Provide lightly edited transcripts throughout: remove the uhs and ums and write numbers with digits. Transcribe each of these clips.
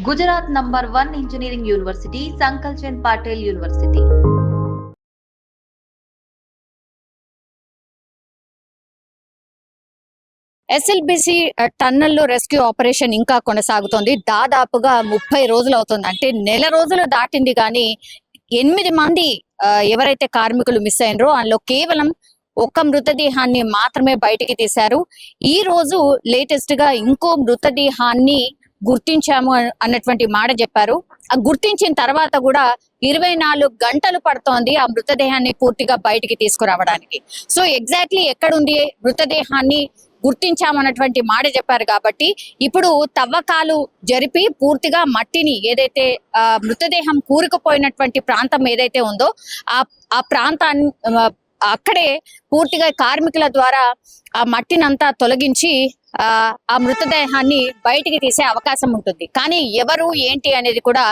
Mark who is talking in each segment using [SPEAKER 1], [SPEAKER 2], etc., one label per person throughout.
[SPEAKER 1] Gujarat #1 Engineering University, Sankalchand Patel University.
[SPEAKER 2] SLBC టన్నల్లో rescue operation ఇంకా కొనసాగుతోంది. దాదాపుగా 30 రోజులు అవుతుంది. అంటే నెల రోజులు దాటింది కానీ 8 మంది ఎవరైతే కార్మికులు మిస్ అయినరో అందులో కేవలం ఒక మృతదేహాన్ని మాత్రమే బయటికి తీశారు. ఈ రోజు లేటెస్ట్ గా ఇంకో మృతదేహాన్ని గుర్తించాము అన్నటువంటి మాట చెప్పారు. ఆ గుర్తించిన తర్వాత కూడా 24 గంటలు పడుతోంది ఆ మృతదేహాన్ని పూర్తిగా బయటికి తీసుకురావడానికి. సో ఎగ్జాక్ట్లీ ఎక్కడుంది మృతదేహాన్ని గుర్తించామన్నటువంటి మాట చెప్పారు. కాబట్టి ఇప్పుడు తవ్వకాలు జరిపి పూర్తిగా మట్టిని ఏదైతే మృతదేహం కూరుకుపోయినటువంటి ప్రాంతం ఏదైతే ఉందో ఆ ప్రాంతాన్ని అక్కడే పూర్తిగా కార్మికుల ద్వారా ఆ మట్టినంతా తొలగించి ఆ మృతదేహాన్ని బయటికి తీసే అవకాశం ఉంటుంది. కానీ ఎవరు ఏంటి అనేది కూడా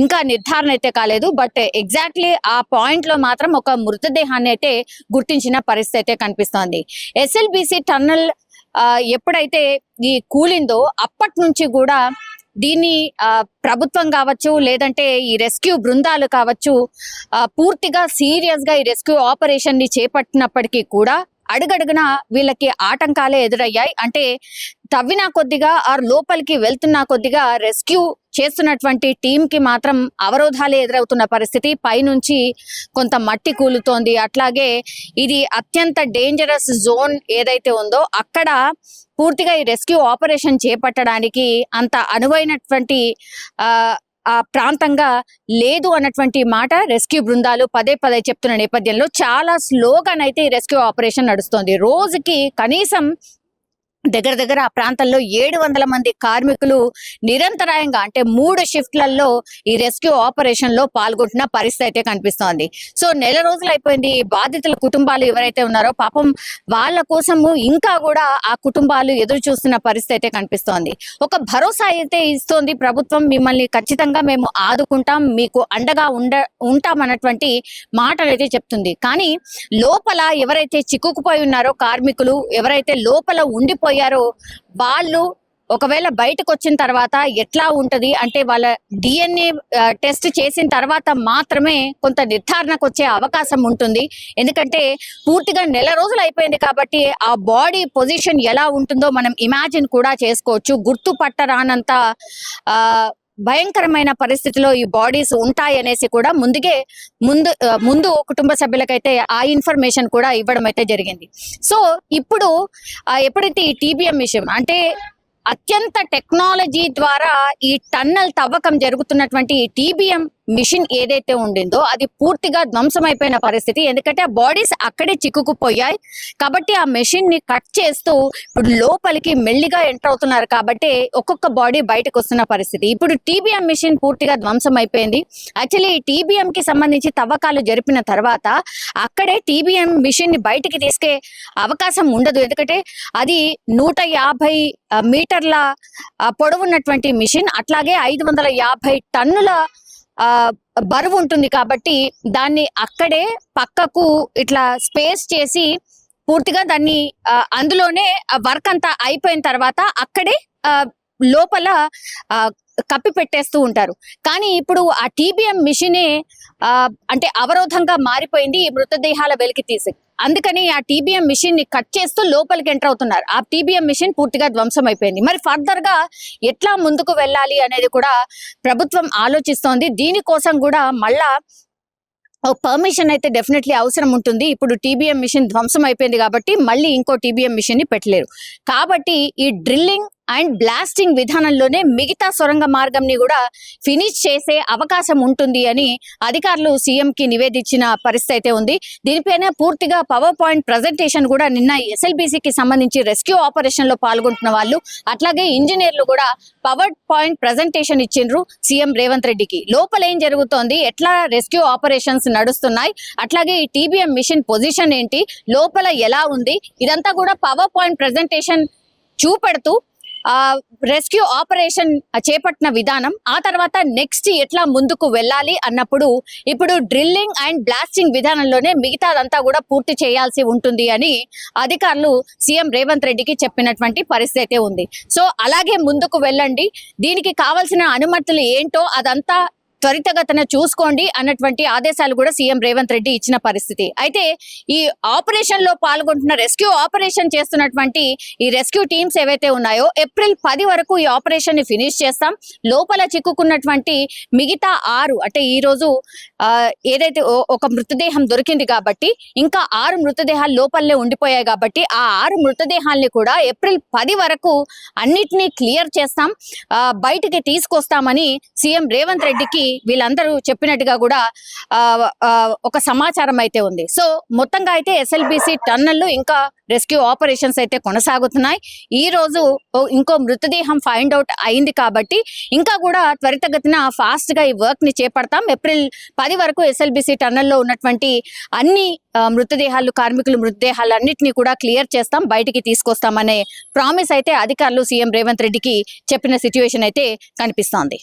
[SPEAKER 2] ఇంకా నిర్ధారణ అయితే కాలేదు. బట్ ఎగ్జాక్ట్లీ ఆ పాయింట్ లో మాత్రం ఒక మృతదేహాన్ని అయితే గుర్తించిన పరిస్థితి అయితే కనిపిస్తోంది. ఎస్ఎల్బిసి టన్నల్ ఎప్పుడైతే ఈ కూలిందో అప్పటి నుంచి కూడా దీన్ని ప్రభుత్వం కావచ్చు లేదంటే ఈ రెస్క్యూ బృందాలు కావచ్చు పూర్తిగా సీరియస్ గా ఈ రెస్క్యూ ఆపరేషన్ ని చేపట్టినప్పటికీ కూడా అడుగడుగున వీళ్ళకి ఆటంకాలే ఎదురయ్యాయి. అంటే తవ్వినా కొద్దిగా లోపలికి వెళ్తున్నా కొద్దిగా రెస్క్యూ చేస్తున్నటువంటి టీం కి మాత్రం అవరోధాలే ఎదురవుతున్న పరిస్థితి. పైనుంచి కొంత మట్టి కూలుతోంది. అట్లాగే ఇది అత్యంత డేంజరస్ జోన్ ఏదైతే ఉందో అక్కడ పూర్తిగా ఈ రెస్క్యూ ఆపరేషన్ చేపట్టడానికి అంత అనువైనటువంటి ఆ ప్రాంతంగా లేదు అన్నటువంటి మాట రెస్క్యూ బృందాలు పదే పదే చెప్తున్న నేపథ్యంలో చాలా స్లోగానైతే ఈ రెస్క్యూ ఆపరేషన్ నడుస్తోంది. రోజుకి కనీసం దగ్గర ఆ ప్రాంతంలో 700 మంది కార్మికులు నిరంతరాయంగా అంటే 3 షిఫ్ట్లలో ఈ రెస్క్యూ ఆపరేషన్ లో పాల్గొంటున్న పరిస్థితి అయితే కనిపిస్తోంది. సో నెల రోజులు అయిపోయింది. బాధితుల కుటుంబాలు ఎవరైతే ఉన్నారో పాపం వాళ్ళ కోసము ఇంకా కూడా ఆ కుటుంబాలు ఎదురు చూస్తున్న పరిస్థితి అయితే కనిపిస్తోంది. ఒక భరోసా అయితే ఇస్తోంది ప్రభుత్వం, మిమ్మల్ని ఖచ్చితంగా మేము ఆదుకుంటాం, మీకు అండగా ఉంటామన్నటువంటి మాటలు అయితే చెప్తుంది. కానీ లోపల ఎవరైతే చిక్కుకుపోయి ఉన్నారో కార్మికులు ఎవరైతే లోపల ఉండిపోయారో వాళ్ళు ఒకవేళ బయటకు వచ్చిన తర్వాత ఎట్లా ఉంటది అంటే వాళ్ళ డిఎన్ఏ టెస్ట్ చేసిన తర్వాత మాత్రమే కొంత నిర్ధారణకు వచ్చే అవకాశం ఉంటుంది. ఎందుకంటే పూర్తిగా నెల రోజులు అయిపోయింది కాబట్టి ఆ బాడీ పొజిషన్ ఎలా ఉంటుందో మనం ఇమాజిన్ కూడా చేసుకోవచ్చు. గుర్తుపట్టరానంత భయంకరమైన పరిస్థితిలో ఈ బాడీస్ ఉంటాయి అనేసి కూడా ముందు కుటుంబ సభ్యులకైతే ఆ ఇన్ఫర్మేషన్ కూడా ఇవ్వడం అయితే జరిగింది. సో ఇప్పుడు ఎప్పుడైతే ఈ టీబీఎం విషయం అంటే అత్యంత టెక్నాలజీ ద్వారా ఈ టన్నల్ తవ్వకం జరుగుతున్నటువంటి ఈ టీబీఎం మిషన్ ఏదైతే ఉండిందో అది పూర్తిగా ధ్వంసమైపోయిన పరిస్థితి. ఎందుకంటే ఆ బాడీస్ అక్కడే చిక్కుకుపోయాయి కాబట్టి ఆ మెషిన్ ని కట్ చేస్తూ ఇప్పుడు లోపలికి మెల్లిగా ఎంటర్ అవుతున్నారు కాబట్టి ఒక్కొక్క బాడీ బయటకు వస్తున్న పరిస్థితి. ఇప్పుడు టీబీఎం మిషన్ పూర్తిగా ధ్వంసం అయిపోయింది. యాక్చువల్లీ ఈ టీబీఎం కి సంబంధించి తవ్వకాలు జరిపిన తర్వాత అక్కడే టీబీఎం మిషన్ ని బయటికి తీసుకే అవకాశం ఉండదు. ఎందుకంటే అది 150 మీటర్ల పొడవున్నటువంటి మిషన్, అట్లాగే 550 టన్నుల బరువు ఉంటుంది కాబట్టి దాన్ని అక్కడే పక్కకు ఇట్లా స్పేస్ చేసి పూర్తిగా దాన్ని అందులోనే వర్క్ అంతా అయిపోయిన తర్వాత అక్కడే లోపల కప్పి పెట్టేస్తూ ఉంటారు. కానీ ఇప్పుడు ఆ టీబీఎం మిషనే అంటే అవరోధంగా మారిపోయింది ఈ మృతదేహాల వెలికి తీసి. అందుకని ఆ టీబీఎం మిషన్ ని కట్ చేస్తూ లోపలికి ఎంటర్ అవుతున్నారు. ఆ టీబీఎం మిషన్ పూర్తిగా ధ్వంసం అయిపోయింది. మరి ఫర్దర్ గా ఎట్లా ముందుకు వెళ్ళాలి అనేది కూడా ప్రభుత్వం ఆలోచిస్తోంది. దీనికోసం కూడా మళ్ళా పర్మిషన్ అయితే డెఫినెట్లీ అవసరం ఉంటుంది. ఇప్పుడు టీబీఎం మిషన్ ధ్వంసం అయిపోయింది కాబట్టి మళ్ళీ ఇంకో టీబీఎం మిషన్ ని పెట్టలేరు. కాబట్టి ఈ డ్రిల్లింగ్ అండ్ బ్లాస్టింగ్ విధానంలోనే మిగతా సొరంగ మార్గంని కూడా ఫినిష్ చేసే అవకాశం ఉంటుంది అని అధికారులు సీఎం కి నివేదించిన పరిస్థితి అయితే ఉంది. దీనిపైన పూర్తిగా పవర్ పాయింట్ ప్రజెంటేషన్ కూడా నిన్న ఎస్ఎల్బిసికి సంబంధించి రెస్క్యూ ఆపరేషన్ లో పాల్గొంటున్న వాళ్ళు అట్లాగే ఇంజనీర్లు కూడా పవర్ పాయింట్ ప్రజెంటేషన్ ఇచ్చిండ్రు సీఎం రేవంత్ రెడ్డికి. లోపల ఏం జరుగుతోంది, ఎట్లా రెస్క్యూ ఆపరేషన్స్ నడుస్తున్నాయి, అట్లాగే ఈ టీబీఎం మిషన్ పొజిషన్ ఏంటి, లోపల ఎలా ఉంది, ఇదంతా కూడా పవర్ పాయింట్ ప్రజెంటేషన్ చూపెడుతూ రెస్క్యూ ఆపరేషన్ చేపట్టిన విధానం, ఆ తర్వాత నెక్స్ట్ ఎట్లా ముందుకు వెళ్ళాలి అన్నప్పుడు ఇప్పుడు డ్రిల్లింగ్ అండ్ బ్లాస్టింగ్ విధానంలోనే మిగతాదంతా కూడా పూర్తి చేయాల్సి ఉంటుంది అని అధికారులు సీఎం రేవంత్ రెడ్డికి చెప్పినటువంటి పరిస్థితి అయితే ఉంది. సో అలాగే ముందుకు వెళ్ళండి, దీనికి కావాల్సిన అనుమతులు ఏంటో అదంతా త్వరితగతిన చూసుకోండి అన్నటువంటి ఆదేశాలు కూడా సీఎం రేవంత్ రెడ్డి ఇచ్చిన పరిస్థితి. అయితే ఈ ఆపరేషన్ లో పాల్గొంటున్న రెస్క్యూ ఆపరేషన్ చేస్తున్నటువంటి ఈ రెస్క్యూ టీమ్స్ ఏవైతే ఉన్నాయో ఏప్రిల్ 10 వరకు ఈ ఆపరేషన్ ని ఫినిష్ చేస్తాం. లోపల చిక్కుకున్నటువంటి మిగతా 6 అంటే ఈ రోజు ఏదైతే ఒక మృతదేహం దొరికింది కాబట్టి ఇంకా 6 మృతదేహాలు లోపలనే ఉండిపోయాయి కాబట్టి ఆ 6 మృతదేహాల్ని కూడా ఏప్రిల్ 10 వరకు అన్నిటినీ క్లియర్ చేస్తాం, బయటికి తీసుకొస్తామని సీఎం రేవంత్ రెడ్డికి వీళ్ళందరూ చెప్పినట్టుగా కూడా ఒక సమాచారం అయితే ఉంది. సో మొత్తంగా అయితే ఎస్ఎల్బిసి టన్నెల్లో ఇంకా రెస్క్యూ ఆపరేషన్స్ అయితే కొనసాగుతున్నాయి. ఈ రోజు ఇంకో మృతదేహం ఫైండ్ అవుట్ అయింది కాబట్టి ఇంకా కూడా త్వరితగతిన ఫాస్ట్ గా ఈ వర్క్ ని చేపడతాం. ఏప్రిల్ 10 వరకు ఎస్ఎల్బిసి టన్నెల్లో ఉన్నటువంటి అన్ని కార్మికుల మృతదేహాలు అన్నిటినీ కూడా క్లియర్ చేస్తాం, బయటికి తీసుకొస్తామనే ప్రామిస్ అయితే అధికారులు సీఎం రేవంత్ రెడ్డికి చెప్పిన సిచ్యువేషన్ అయితే కనిపిస్తోంది.